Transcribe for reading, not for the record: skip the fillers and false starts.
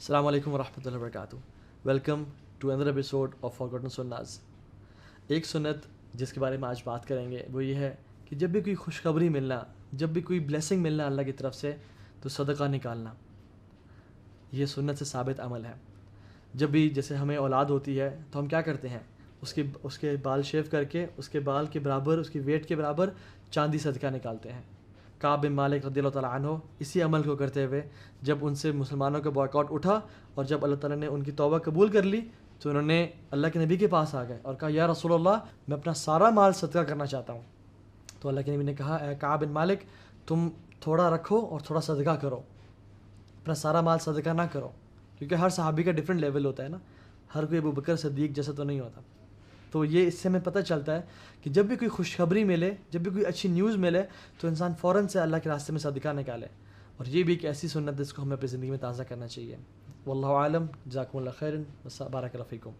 السلام علیکم ورحمۃ اللہ وبرکاتہ. Welcome to another episode of forgotten sunnahs. ایک سنت جس کے بارے میں آج بات کریں گے وہ یہ ہے کہ جب بھی کوئی خوشخبری ملنا، جب بھی کوئی بلیسنگ ملنا اللہ کی طرف سے، تو صدقہ نکالنا. یہ سنت سے ثابت عمل ہے. جب بھی جیسے ہمیں اولاد ہوتی ہے تو ہم کیا کرتے ہیں، اس کے بال شیو کر کے اس کے بال کے برابر، اس کی ویٹ کے برابر چاندی صدقہ نکالتے ہیں. کعب بن مالک رضی اللہ تعالیٰ عنہ اسی عمل کو کرتے ہوئے جب ان سے مسلمانوں کا بائیکاٹ اٹھا اور جب اللہ تعالیٰ نے ان کی توبہ قبول کر لی تو انہوں نے اللہ کے نبی کے پاس آ گئے اور کہا یا رسول اللہ میں اپنا سارا مال صدقہ کرنا چاہتا ہوں. تو اللہ کے نبی نے کہا اے کعب بن مالک تم تھوڑا رکھو اور تھوڑا صدقہ کرو، اپنا سارا مال صدقہ نہ کرو، کیونکہ ہر صحابی کا ڈفرینٹ لیول ہوتا ہے نا، ہر کوئی ابو بکر صدیق جیسا تو نہیں ہوتا. تو یہ اس سے ہمیں پتہ چلتا ہے کہ جب بھی کوئی خوشخبری ملے، جب بھی کوئی اچھی نیوز ملے تو انسان فوراً سے اللہ کے راستے میں صدقہ نکالے. اور یہ بھی ایک ایسی سنت ہے جس کو ہمیں اپنی زندگی میں تازہ کرنا چاہیے. واللہ عالم. جزاکم اللہ خیرا. بارک اللہ فیکم.